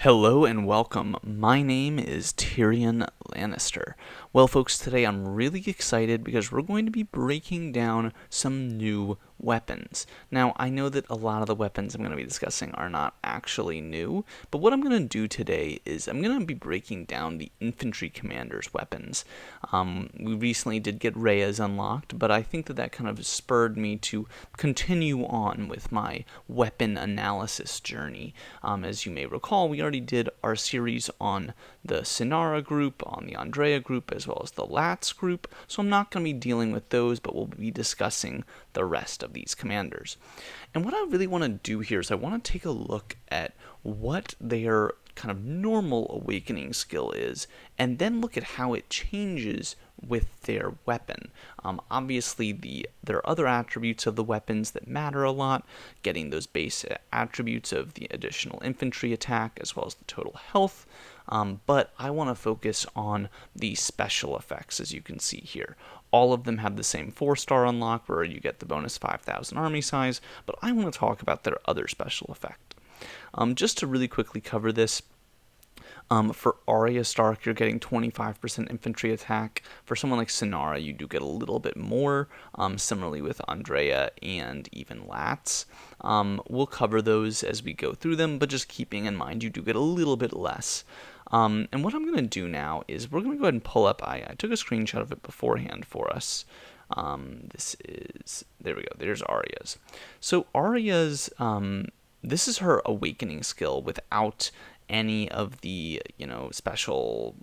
Hello and welcome. My name is TyrionLanstr. Well, folks, today I'm really excited because we're going to be breaking down some new weapons. Now, I know that a lot of the weapons I'm going to be discussing are not actually new, but what I'm going to do today is I'm going to be breaking down the infantry commander's weapons. We recently did get Rhea's unlocked, but I think that kind of spurred me to continue on with my weapon analysis journey. As you may recall, we already did our series on the Sinara group, on the Andrea group, as well as the Lats group, so I'm not going to be dealing with those, but we'll be discussing the rest of these commanders. And what I really want to do here is I want to take a look at what their kind of normal awakening skill is, and then look at how it changes with their weapon. Obviously, there are other attributes of the weapons that matter a lot, getting those base attributes of the additional infantry attack as well as the total health, but I want to focus on the special effects, as you can see here. All of them have the same 4-star unlock where you get the bonus 5,000 army size, but I want to talk about their other special effect. Just to really quickly cover this, for Arya Stark, you're getting 25% infantry attack. For someone like Sinara, you do get a little bit more, similarly with Andrea and even Lats. We'll cover those as we go through them, but just keeping in mind you do get a little bit less. And what I'm going to do now is we're going to go ahead and pull up, I took a screenshot of it beforehand for us. There we go, there's Arya's. So Arya's, this is her awakening skill without any of the, special,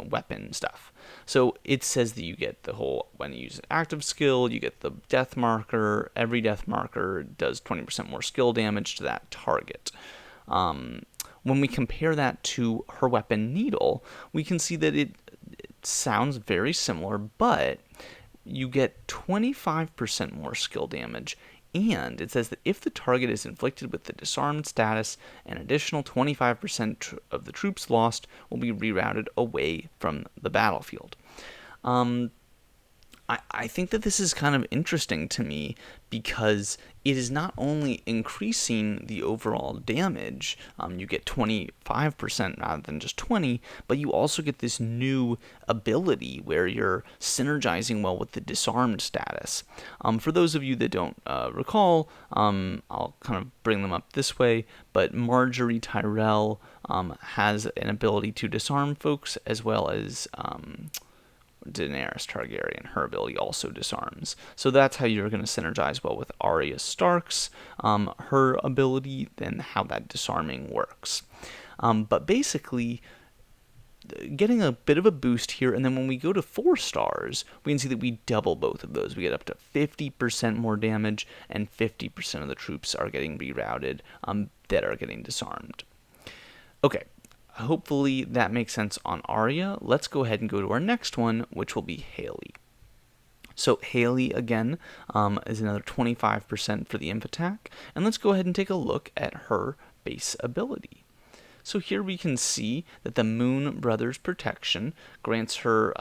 weapon stuff. So it says that you get the whole, when you use an active skill, you get the death marker. Every death marker does 20% more skill damage to that target. When we compare that to her weapon Needle, we can see that it sounds very similar, but you get 25% more skill damage. And it says that if the target is inflicted with the disarmed status, an additional 25% of the troops lost will be rerouted away from the battlefield. I think that this is kind of interesting to me because it is not only increasing the overall damage, you get 25% rather than just 20%, but you also get this new ability where you're synergizing well with the disarmed status. For those of you that don't recall, I'll kind of bring them up this way, but Marjorie Tyrell has an ability to disarm folks, as well as Daenerys Targaryen, her ability also disarms. So that's how you're going to synergize well with Arya Stark's, her ability, then how that disarming works. But basically, getting a bit of a boost here, and then when we go to 4 stars, we can see that we double both of those. We get up to 50% more damage, and 50% of the troops are getting rerouted that are getting disarmed. Okay. Hopefully that makes sense on Arya. Let's go ahead and go to our next one, which will be Haley. So Haley, again, is another 25% for the imp attack. And let's go ahead and take a look at her base ability. So here we can see that the Moon Brothers Protection grants her,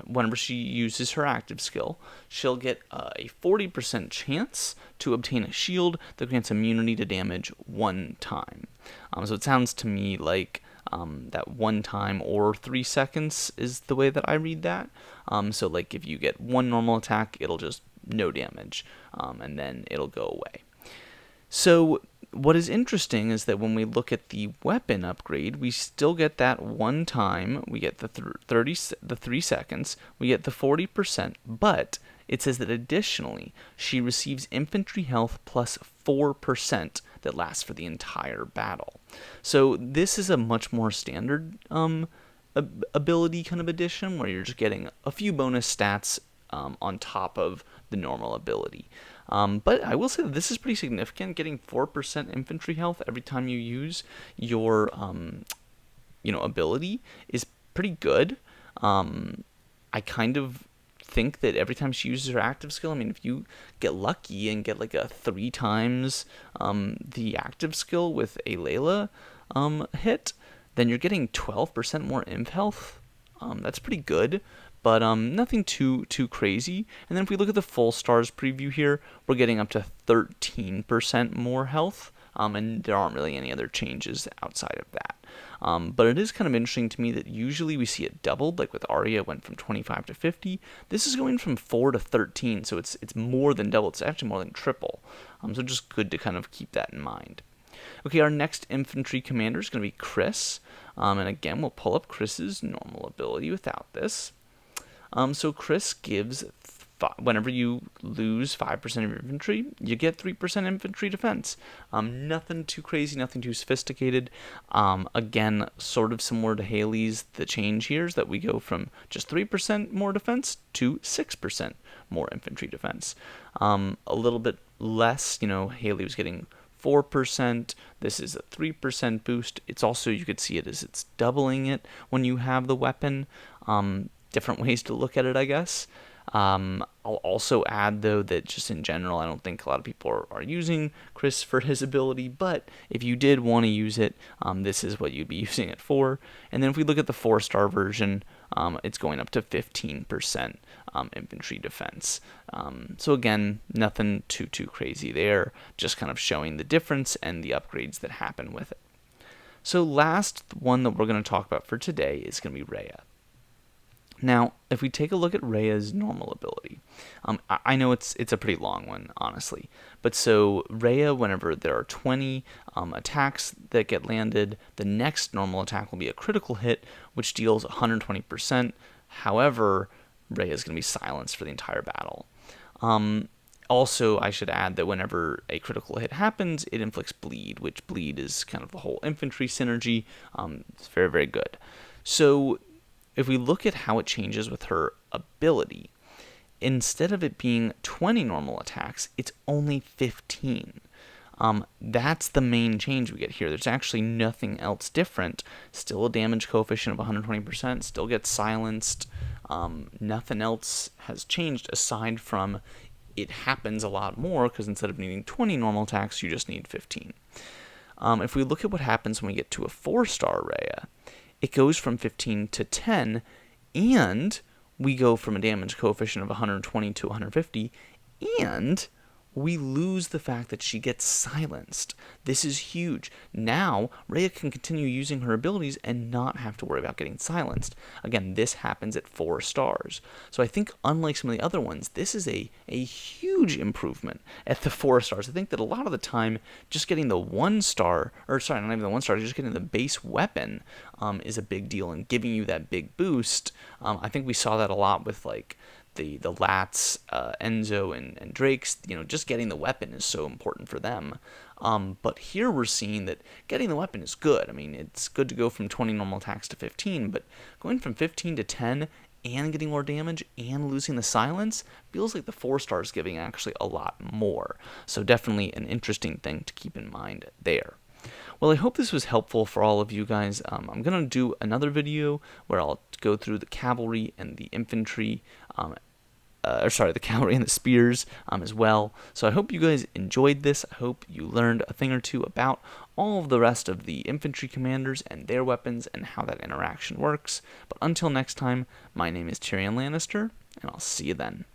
whenever she uses her active skill, she'll get a 40% chance to obtain a shield that grants immunity to damage 1 time. So it sounds to me like that 1 time or 3 seconds is the way that I read that. So like if you get 1 normal attack, it'll just no damage, and then it'll go away. So what is interesting is that when we look at the weapon upgrade, we still get that 1 time, we get the 3 seconds, we get the 40%, but it says that additionally, she receives infantry health plus 4% that lasts for the entire battle. So this is a much more standard ability kind of addition, where you're just getting a few bonus stats on top of the normal ability. But I will say that this is pretty significant. Getting 4% infantry health every time you use your ability is pretty good. I kind of think that every time she uses her active skill, I mean, if you get lucky and get like a 3 times the active skill with a Layla hit, then you're getting 12% more imp health. That's pretty good, but nothing too crazy. And then if we look at the full stars preview here, we're getting up to 13% more health and there aren't really any other changes outside of that. But it is kind of interesting to me that usually we see it doubled, like with Arya, it went from 25 to 50. This is going from 4 to 13, so it's more than double. It's actually more than triple. So just good to kind of keep that in mind. Okay, our next infantry commander is going to be Chris. And again, we'll pull up Chris's normal ability without this. So Chris gives, whenever you lose 5% of your infantry, you get 3% infantry defense. Nothing too crazy, nothing too sophisticated. Again, sort of similar to Haley's, the change here is that we go from just 3% more defense to 6% more infantry defense. A little bit less, Haley was getting 4%. This is a 3% boost. It's also, you could see it as it's doubling it when you have the weapon. Different ways to look at it, I guess. I'll also add, though, that just in general, I don't think a lot of people are using Chris for his ability, but if you did want to use it, this is what you'd be using it for. And then if we look at the 4-star version, it's going up to 15% infantry defense. So again, nothing too crazy there, just kind of showing the difference and the upgrades that happen with it. So last one that we're going to talk about for today is going to be Rhea. Now, if we take a look at Rhea's normal ability, I know it's a pretty long one, honestly. But so Rhea, whenever there are 20 attacks that get landed, the next normal attack will be a critical hit, which deals 120%. However, Rhea is going to be silenced for the entire battle. Also, I should add that whenever a critical hit happens, it inflicts bleed, which bleed is kind of the whole infantry synergy. It's very, very good. So if we look at how it changes with her ability, instead of it being 20 normal attacks, it's only 15. That's the main change we get here. There's actually nothing else different. Still a damage coefficient of 120%, still gets silenced. Nothing else has changed aside from it happens a lot more because instead of needing 20 normal attacks, you just need 15. If we look at what happens when we get to a 4-star Rhea, it goes from 15 to 10, and we go from a damage coefficient of 120 to 150, and we lose the fact that she gets silenced. This is huge. Now, Rhea can continue using her abilities and not have to worry about getting silenced. Again, this happens at 4 stars. So I think, unlike some of the other ones, this is a huge improvement at the 4 stars. I think that a lot of the time, just getting the 1-star, or sorry, not even the 1-star, just getting the base weapon is a big deal and giving you that big boost. I think we saw that a lot with, like, the Lats, Enzo, and Drake's, just getting the weapon is so important for them. But here we're seeing that getting the weapon is good. I mean, it's good to go from 20 normal attacks to 15, but going from 15 to 10 and getting more damage and losing the silence feels like the 4-star is giving actually a lot more. So definitely an interesting thing to keep in mind there. Well, I hope this was helpful for all of you guys. I'm going to do another video where I'll go through the cavalry and the infantry, the cavalry and the spears as well. So I hope you guys enjoyed this. I hope you learned a thing or two about all of the rest of the infantry commanders and their weapons and how that interaction works. But until next time, my name is TyrionLanstr, and I'll see you then.